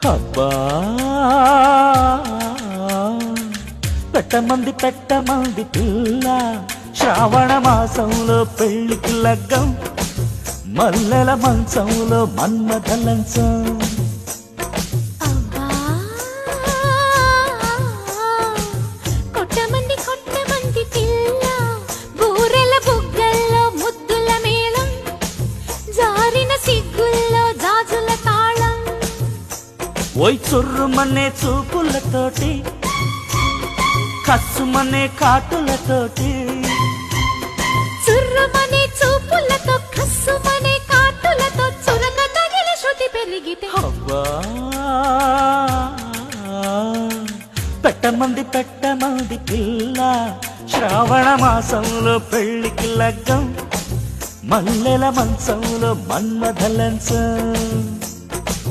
అబ్బా పెట్టమంది పిల్ల శ్రావణ మాసంలో పెళ్లికి లగ్గం మల్లెల మంచంలో మన్మథ లంచం కొట్టమంది పిల్ల బూరెల బుగ్గల్లో ముద్దుల మేళం జారిన సిగ్గుల్లో జాజుల తాళం ఓయ్ చుర్రుమనే చూపులతోటి కస్సుమనే కాటులతోటి చుర్రుమనే చూపులతో కస్సుమనే కాటులతో చురక తగిలి శృతి పెరిగితే అబ్బా పెట్టమంది పిల్ల శ్రావణ మాసంలో పెళ్లికి లగ్గం మల్లెల మంచంలో మన్మథ లంచం